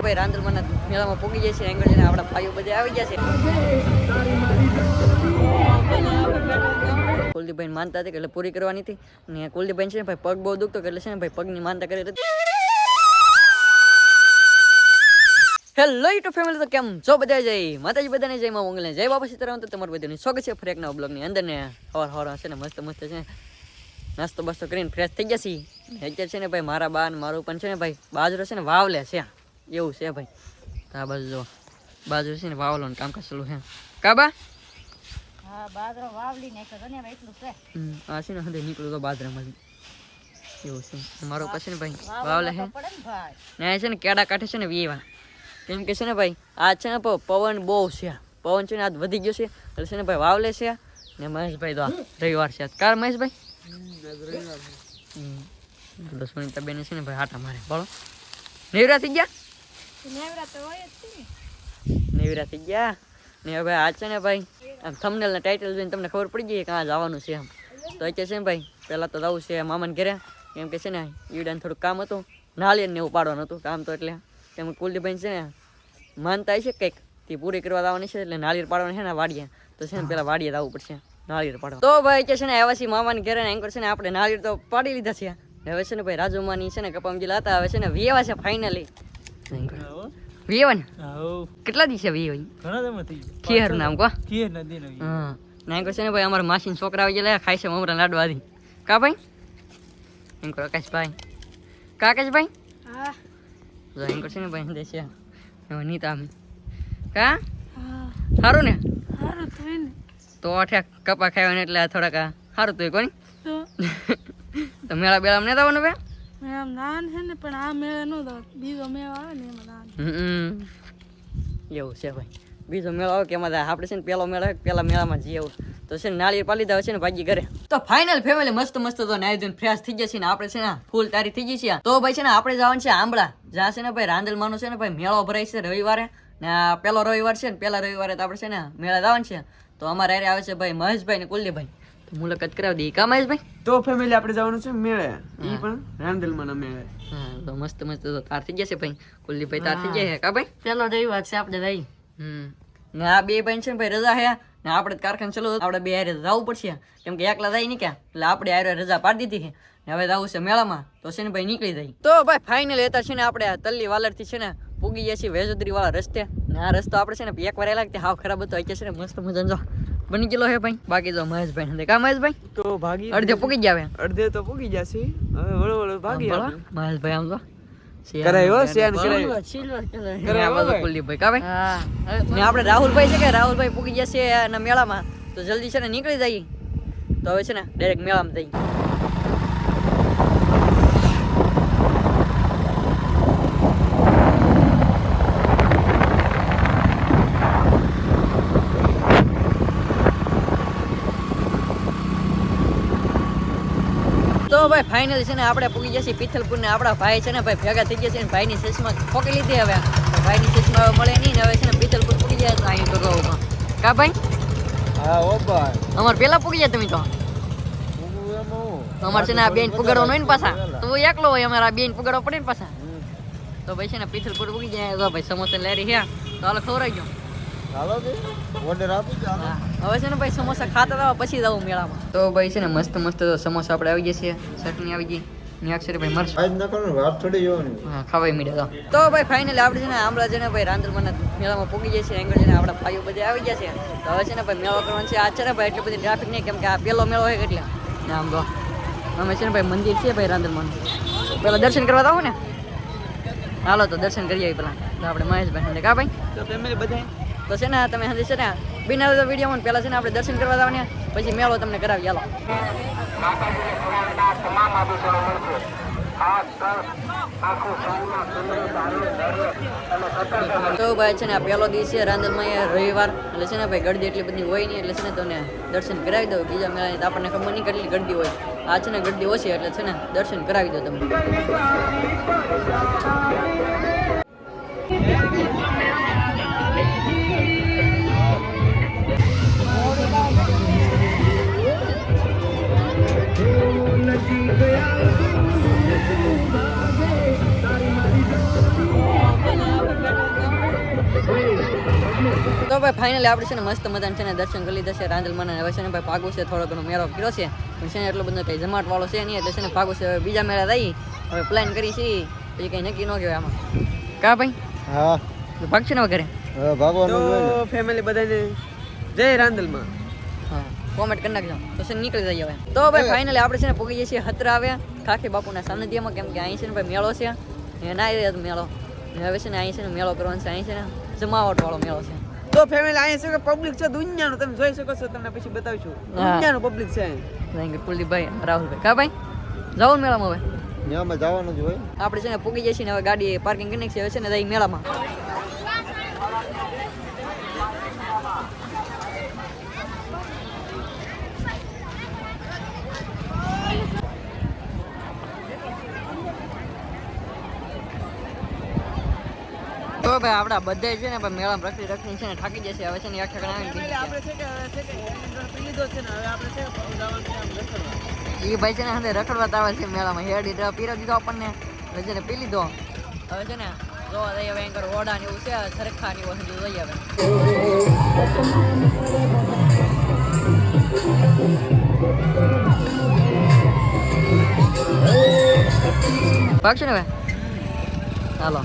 ભાઈ રાંદલમાના મેળામાં પૂગી જાય છે. એંગલ જઈને આપણા ભાઈઓ બધા આવી ગયા છે. કુલદીપભાઈ માનતા હતી એટલે પૂરી કરવાની હતી. ને કુલદીપભાઈ છે ને ભાઈ પગ બહુ દુખતો એટલે છે ને ભાઈ પગની માનતા કરી હતી. હેલો યુટ્યુબ ફેમિલી, તો કેમ છો બધા? જય માતાજી બધાને, જય માં મંગલને, જય બાબા સીતારામ. તો તમારું બધાનું સ્વાગત છે ફરી એક નવા બ્લોગની અંદર. ને હવાર હશે ને મસ્ત મસ્ત છે નાસ્તો બાસ્તો કરીને ફ્રેશ થઈ ગયા છીએ. અત્યારે છે ને ભાઈ મારા બા ને મારું પણ છે ને ભાઈ બાજરો છે ને વાવલે છે એવું છે ભાઈ. આ બાજુ જો બાજરો છે ને વાવલો ને કામકાજ ચાલુ છે. કાબા હા બાજરો વાવલી નાખ્યો ને એટલું છે. આ છે ને હદે નીકળ્યું તો બાજરામાંથી એવું છે. મારો પછી ને ભાઈ વાવલે છે ને છે ને કેડા કાઢે છે ને વીવા. કેમ કે છે ને ભાઈ આજ છે ને પવન બહુ છે. પવન છે ને આજ વધી ગયો છે એટલે છે ને ભાઈ વાવલે છે. ને મહેશભાઈ તો રવિવાર છે કાર મહેશભાઈ 10 મિનિટ બેન છે ને ભાઈ હાટા મારે બોલો. નેવરા થઈ ગયા? નેવરા તો હોય જ છે ને. નેવરા થઈ ગયા ને હવે આજ છે ને ભાઈ આમ થંબનેલ ના ટાઇટલ જોઈને તમને ખબર પડી ગઈ ક્યાં જવાનું છે એમ. તો અત્યારે છે ને ભાઈ પહેલાં તો જવું છે મામાને ઘરે. કેમ કે છે ને ઈડાને થોડુંક કામ હતું, નાળિયેર ને એવું પાડવાનું હતું કામ. તો એટલે તેમ કુલદીપભાઈ છે ને માનતા છે કંઈક તે પૂરી કરવા આવવાની છે એટલે નાળિયેર પાડવાની છે ને વાડીએ. તો છે ને પેલા વાડીએ જવું પડશે નાળિયેર પાડવા. તો ભાઈ કે છે ને આવ્યા છીએ મામાને ઘરે ને એન્કર છે ને આપણે નાળિયેર તો પાડી લીધા છે. હવે છે ને ભાઈ રાજુમાની છે ને કપામજી હતા. હવે છે ને વીએવા છે ફાઇનલી. વીએવા ને કેટલા દિવસે વીએવા? ખીર નામ કો ખીર નદી નો. હા ને એન્કર છે ને ભાઈ અમારા માસીના છોકરા આવી ગયા ખાય છે મમરા લાડવા આદી. કા ભાઈ એન્કર આકાશભાઈ કાકાશભાઈ હા જો એન્કર છે ને ભાઈ દે છે હવે નીતા કા સારું ને હારું તો ને તો અઠ્યા કપા ખાવા એટલે થોડાક સારું તો કોની તો મેળા બેળા ને દાવાનું બે મેમ નાન છે ને પણ આ મેળે નો દો બીજો મેળો આવે ને એમાં નાન એવું છે ભાઈ. બીજો મેળો આવે કે એમાં આપણે છે ને પેલો મેળો આવે પેલા મેળામાં જઈએ એવું. તો છે ને નાળિયેર પાલી દે છે ને ભાગી ઘરે. તો ફાઇનલ ફેમિલી મસ્ત મસ્ત તો નાઈ ધોઈને ફ્રેશ થઈ ગયા છે ને આપણે છે ને ફૂલ તારી થઈ ગઈ છે. તો ભાઈ છે ને આપણે જવાનું છે આંબળા. જ્યાં છે ને ભાઈ રાંદલમાનો છે ને ભાઈ મેળો ભરાય છે રવિવારે. ને આ પેલો રવિવાર છે ને પેલા રવિવારે તો આપણે છે ને મેળા જવાનું છે. તો અમારે હારે આવે છે ભાઈ મહેશભાઈ ને કુલદીપભાઈ. તો મુલાકાત કરાવી દઈએ કા મહેશભાઈ? તો ફેમિલી આપણે જવાનું છે મેળે, ઈ પણ રાંદલમાના મેળે. હા તો મસ્ત મસ્ત તો તાર થઈ જશે ભાઈ. કુલદીપભાઈ તાર થઈ જાય કા ભાઈ? પેલો રવિવાર છે આપણે રહી. ને આ બે ભાઈ છે ને ભાઈ રજા હે ને આપણે કારખાને ચલો આપણે બે હારે જવું પડશે. કેમ કે એકલા જાય નહીં ક્યાં એટલે આપણે હારે રજા પાડી દીધી છે ને હવે જવું છે મેળામાં. તો છે ને ભાઈ નીકળી જાય. તો ભાઈ ફાઇનલ હતા છે ને આપણે તલ્લી વાલરથી છે ને પૂગી ગયા છીએ વેજોદરી વાળા રસ્તે. ને આ રસ્તો આપણે છે ને એક વાર લાગતી હાવ ખરાબ હતો. અત્યારે છે ને મસ્ત મજાનો બની ગયેલો હે ભાઈ. બાકી તો મહેશભાઈ ને કા મહેશભાઈ તો ભાગી અડધે પૂગી ગયા હવે. અડધે તો પૂગી જશે હવે વળો ભાગી મહેશભાઈ આમ તો કરાયો શેન કરાયો સિલ્વર કલર કરાયો કુલદીપભાઈ કા ભાઈ? હા ને આપણે રાહુલભાઈ છે કે રાહુલભાઈ પૂગી જશે એના મેળામાં. તો જલ્દી છે ને નીકળી જઈએ. તો હવે છે ને ડાયરેક્ટ મેળામાં જઈએ. તો ભાઈ ફાઇનલ છે ને આપણે પૂગી જશે પિથલપુર ને આપણા ભાઈ છે ને ભાઈ ભેગા થઈ ગયા છે ને ભાઈની ચશ્મા ફોકી લીધી. હવે ભાઈની ચશ્મા હવે મળે નહીં ને હવે છે ને પિથલપુર પૂગી જાય તો અહીં તો રહું કા ભાઈ? હા ઓ ભાઈ અમારે પેલા પૂગી જાય તમે તો. અમારે છે ને આ બેન પુગાડવાનું હોય ને પાછા તો એકલો હોય. અમારે આ બેન પુગાડવા પડે ને પાછા. તો ભાઈ છે ને પિથલપુર પૂગી જાય તો ભાઈ સમોસા લેરી હે તો હાલો ખવડાવી ગયો. ચાલો કે ઓર્ડર આપી ચાલો. હવે છે ને ભાઈ સમોસા ખાતા હતા પછી જવું મેળામાં. તો ભાઈ છે ને મસ્ત મસ્ત સમોસા આપણે આવી ગયા છે. ચટણી આવી ગઈ ને અક્ષરે ભાઈ મરશે આજ ન કરો વાત થોડી જોવાની. હા ખાવાય મીડ્યા તો ભાઈ ફાઇનલી આપણે છે ને આંબળા છે ને ભાઈ રાંદલમાના મેળામાં પૂગી જાય છે. એંગલ છે ને આપણા ભાઈઓ બધા આવી ગયા છે. તો હવે છે ને ભાઈ મેળો કરવાનો છે. આ છે ને ભાઈ એટલી બધી ટ્રાફિક નહીં કેમ કે આ પેલો મેળો હોય એટલે ને આમ તો અમે છે ને ભાઈ મંદિર છે ભાઈ રાંદલમાનું. પેલા દર્શન કરવા આવો ને હાલો તો દર્શન કરી આવી પેલા. તો આપણે મહેશભાઈ કા ભાઈ? તો ફેમિલી બધા તો છે ને તમે હજી છે ને બિના વિડીયોમાં પહેલાં છે ને આપણે દર્શન કરવા જવાના પછી મેળો તમને કરાવી. હાલો તો ભાઈ છે ને આ પહેલો દિવસ છે રાંદલમાં રવિવાર એટલે છે ને ભાઈ ગરદી એટલી બધી હોય નહીં એટલે છે ને તમને દર્શન કરાવી દો. બીજા મેળાની તો આપણને ખબર નહીં કેટલી ગરદી હોય. આ છે ને ગરદી ઓછી એટલે છે ને દર્શન કરાવી દો તમને. ભાઈ ફાઇનલી આપણે છે ને મસ્ત મજાના છે ને દર્શન કરી લીધા છે રાંદલમાના. હવે છે ને ભાઈ ભાગું છે, થોડો ઘણો મેળો કર્યો છે પણ છે ને એટલો બધો કંઈ જમાટ વાળો છે નહીં, એટલે છે ને ભાગું છે. હવે બીજા મેળા થઈ હવે પ્લાન કરી છીએ, પછી કંઈ નક્કી ન કહેવાય આમાં. કા ભાઈ? હા તો ભાગ છે ને વગેરે ભાગવાનું તો ફેમિલી બધાને જય રાંદલમાં. હા કોમેન્ટ કરી નાખજો તો છે ને નીકળી જઈએ હવે. તો ભાઈ ફાઇનલી આપણે છે ને પહોંચી જઈએ છીએ હતરા આવ્યા ખાખી બાપુના સાનિધ્યમાં, કેમ કે અહીં છે ને ભાઈ મેળો છે ને ના આવ્યો મેળો ને હવે છે ને અહીં છે ને મેળો કરવાનો છે. અહીં છે ને જમાવટ વાળો મેળો છે. તો ફેમિલી અહીંયા છે કે પબ્લિક છે દુનિયાનું, તમે જોઈ શકો છો, તમને પછી બતાવીશું. દુનિયાનું પબ્લિક છે અહીં. કુલદીપભાઈ રાહુલભાઈ કા ભાઈ જાઓ મેળામાં હવે ત્યાં જવાનું જ હોય. આપણે છે ને પૂગી જઈએ છીએ ને હવે ગાડી પાર્કિંગ કરી નાખી. હવે છે ને જઈ મેળામાં. તો ભાઈ આપડા બધા છે ને ભાઈ મેળામાં રખડી છે ને થાકી જશે. હવે છે ને આખા ફેમિલી આપણે છે કે હવે છે કે પી લીધો છે ને હવે આપણે છે જવાનું છે આમ રખડવા. એ ભાઈ છે ને હંદે રખડવા તો આવે છે મેળામાં. હેડી ડ્રાઈવ પીરા દીધો આપણને, હવે છે ને પી લીધો. હવે છે ને જોવા જઈએ હવે એંકર ઓડા ને એવું છે સરખા ને એવું હજુ જોઈએ હવે. ભાગ છે ને હવે હાલો.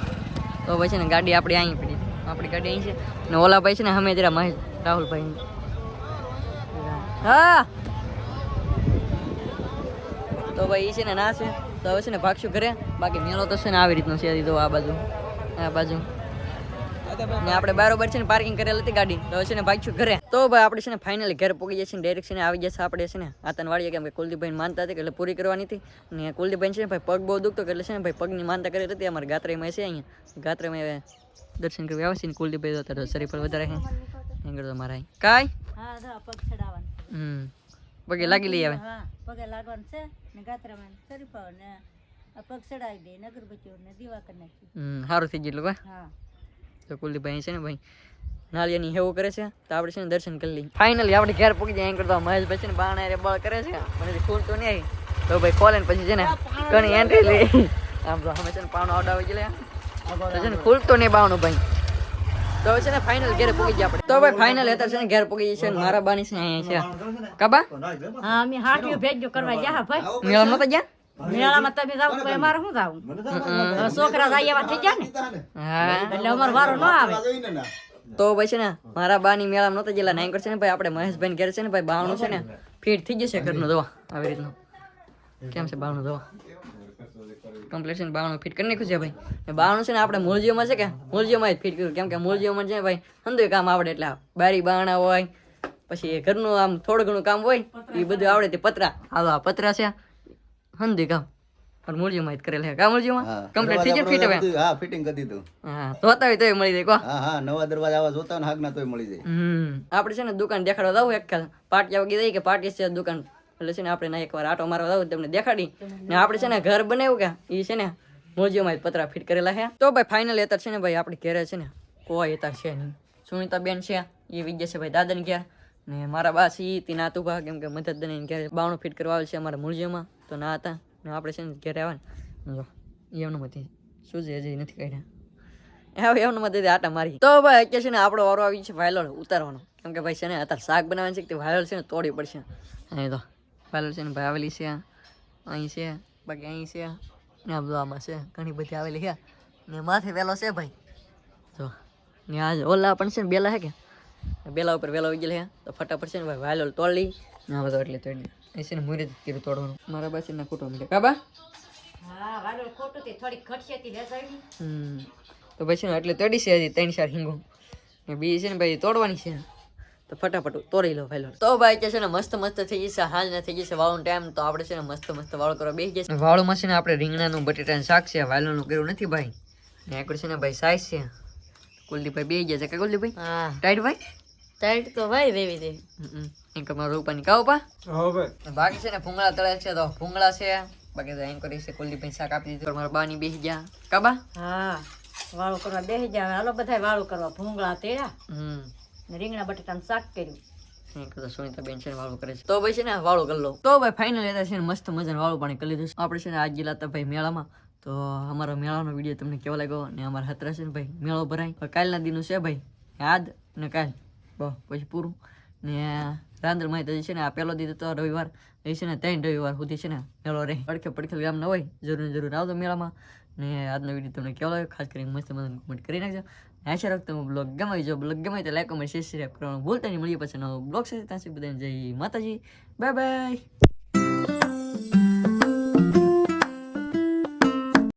તો ભાઈ છે ને ગાડી આપણી અહીં પડી, આપણી ગાડી અહીં છે ને ઓલા ભાઈ છે ને અમે જરા મહેશ રાહુલભાઈ. હા તો ભાઈ એ છે ને ના છે તો હવે છે ને ભાગશું ઘરે. બાકી મેળો તો છે ને આવી રીતનો છે દીધો આ બાજુ ને આપણે બરોબર છે ને પાર્કિંગ કરેલી હતી ગાડી. તો હવે છે ને ભાગશું ઘરે. તો ભાઈ આપણે છે ને ફાઇનલી ઘરે પહોંચી જઈએ છીએ, ડાયરેક્ટ છે ને આવી જશે આપણે છે ને આતનવાડીએ, કેમ કે કુલદીપભાઈ માનતા હતી એટલે પૂરી કરવાની હતી. ને કુલદીપભાઈ છે ને ભાઈ પગ બહુ દુખતો એટલે છે ને ભાઈ પગની માનતા કરેલી હતી. અમારે ગાત્રેમાં છે અહીંયા ગાત્રેમાં દર્શન કરવા આવે છે ને કુલદીપભાઈ તો શરીર પર વધારે છે એંગળ તો મારા કાંઈ પગે લાગી લઈ આવે. પગે લાગવાનું છે ને ગાત્રામાં શરીફાઓ ને પગ ચડાવી દે અગરબત્તીઓ ને દીવા કરી નાખી. સારું થઈ ગયું ભાઈ. હા તો કુલદીપભાઈ છે ને ભાઈ નાળિયાની હેવું કરે છે તો આપણે છે ને દર્શન કરી લઈએ. ફાઇનલી આપણે ઘેર પૂકી જાય એમ કરતા મહેશભાઈ છે ને બાણા રે બળ કરે છે મને ખોલતો નહીં આવી તો ભાઈ ખોલે ને પછી છે ને ઘણી એન્ટ્રી લઈ આમ તો અમે છે ને પાવનો ઓર્ડર આવી ગયેલા તો છે ને ખોલતો નહીં બાવણું ભાઈ. તો હવે છે ને ફાઇનલ ઘેર પૂકી ગયા આપણે. તો ભાઈ ફાઇનલ અત્યારે છે ને ઘેર પૂકી છે મારા બાની છે અહીંયા છે કાબા. હા અમે હાટીઓ ભેજો કરવા જા ભાઈ મેળા નતા ગયા મેળામાં તમે જાવ તો અમારે શું જાવું? છોકરા જાય એવા થઈ ગયા ને હા એટલે અમારો વારો ન આવે. તો ભાઈ છે ને મારા બાની મેળામાં નતા ગયેલા નાઈન છે ને ભાઈ આપણે મહેશભાઈ ઘેર છે ને ભાઈ બાવણું છે ને ફીટ થઈ જશે ઘરનું દવા આવી રીતનું. કેમ છે બાવણું દવા કમ્પ્લીટ છે ને બાવણું ફિટ કરી નાખ્યું છે ભાઈ. બાવણું છે ને આપણે મૂળજીઓમાં છે કે મૂળજીઓમાં જ ફિટ કર્યું, કેમ કે મૂળજીઓમાં છે ભાઈ હંધુય કામ આવડે એટલે બારી બારણા હોય પછી ઘરનું આમ થોડું ઘણું કામ હોય એ બધું આવડે. તે પતરા હાલો આ પતરા છે હંધુય કામ પણ મૂળજીઓમાં જ કરેલ છે. કા મૂળજીઓમાં કમ્પ્લીટ થઈ જાય ફિટ હવે. હા ફિટિંગ કરી દીધું. હા જોતા હોય તોય મળી જાય કો. હા હા નવા દરવાજા આવા જોતા ને હાગના તોય મળી જાય. આપણે છે ને દુકાન દેખાડવા જાવ એક પાટિયા વગી દઈ કે પાટી છે દુકાન એટલે છે ને આપણે ના એકવાર આટો મારવા જાવ તમને દેખાડી ને આપણે છે ને ઘર બનાવ્યું કે એ છે ને મોજીઓમાં જ પતરા ફિટ કરેલા છે. તો ભાઈ ફાઇનલી અત્યારે છે ને ભાઈ આપણે ઘરે છે ને કોઈ અત્યારે છે નહીં. સુનિતા બેન છે એ વિજય છે ભાઈ દાદાને ઘેર ને મારા બા છે તે નાતુભા કેમ કે મદદ દઈને ઘેર બાવણું ફિટ કરવા આવે છે અમારા મૂળજીઓમાં તો ના હતા ને આપણે છે ને ઘરે આવે ને જો એમનું નથી શું છે હજી નથી કાઢ્યા હવે એમનું મદદ આટા મારી. તો ભાઈ અત્યારે છે ને આપણો વારો આવી છે વાયલોડ ઉતારવાનો, કેમ કે ભાઈ છે ને અત્યારે શાક બનાવવાનું છે કે વાયલોડ છે ને તોડવી પડશે. અહીં તો વાયલોડ છે ને ભાઈ આવેલી છે અહીં છે બાકી અહીં છે ને આ બધું આમાં છે ઘણી બધી આવેલી છે ને માથે વેલો છે ભાઈ જો ને આ ઓલા પણ છે ને બેલા છે કે બેલા ઉપર વેલો આવી ગયેલા છે તો ફટાફટ છે ને ભાઈ વાયલોડ તોડી ને આ બધો એટલે તોડી એ છે ને મુરે જ કીધું તોડવાનું મારા પાસે ના કૂટવા માંડે કાબા. હા વાલો ખોટું તે થોડી ખટશેતી લેજાવી તો પછી ને એટલે તોડી છે હજી 3-4 હિંગો ને બી છે ને ભાઈ તોડવાની છે તો ફટાફટ તોડી લો ફાઈલો. તો ભાઈ કે છે ને મસ્ત મસ્ત થઈ જશે હાલ ને થઈ જશે વાળું ટાઈમ તો આપણે છે ને મસ્ત વાળું કરવા બેસી જશે. વાળુમાં છે ને આપણે રીંગણાનું બટેટાનું શાક છે વાયલોનું કર્યું નથી ભાઈ ને એકડ છે ને ભાઈ સાઈઝ છે કુલદીપભાઈ બેસી ગયા છે કે કુલદીપભાઈ હા ટાઈટ ભાઈ ટાઈટ તો ભાઈ રેવી દેવી એમ મારું રૂપાની કાવ પા હા ભાઈ બાકી છે ને ભૂંગળા તળે છે તો ભૂંગળા છે બાકી તો એમ કરી છે કુલદીપભાઈ શાક આપી દીધું મારા બાની બેસી ગયા કાબા. હા વાળું કરવા બેસી જાવ હાલો બધા વાળું કરવા ભૂંગળા તેડા ને રીંગણા બટેટાનું શાક કર્યું. સુનિતા બેન છે વાળું કરે છે તો ભાઈ છે ને વાળું કરી લો. તો ભાઈ ફાઇનલ છે ને મસ્ત મજાનું વાળું પાણી કરી લીધું આપણે છે ને આજ ગયેલા હતા ભાઈ મેળામાં. તો અમારો મેળાનો વિડીયો તમને કેવો લાગ્યો ને અમારા હતરા છે ને ભાઈ મેળો ભરાય કાલના દિનનું છે ભાઈ યાદ ને કાલ બસ પછી પૂરું ને રાંદલમાં તો છે ને આ પહેલો દી તો રવિવાર એ છે ને 3 રવિવાર સુધી છે ને મેળો રહે પડખે પડખે ગામ ના હોય જરૂર આવજો મેળામાં ને આજનો વિડીયો તમને કેવો લાગ્યો ખાસ કરીને મસ્ત મજાનો કમેન્ટ કરી નાખજો આશા રાખતો હું બ્લોગ ગમે જો બ્લોગ ગમે તો લાઈક કમેન્ટ શેર કરવાનું ભૂલતા નહીં મળીએ પછી નવો બ્લોગ સાથે ત્યાં સુધી બધાને જય માતાજી બાય બાય.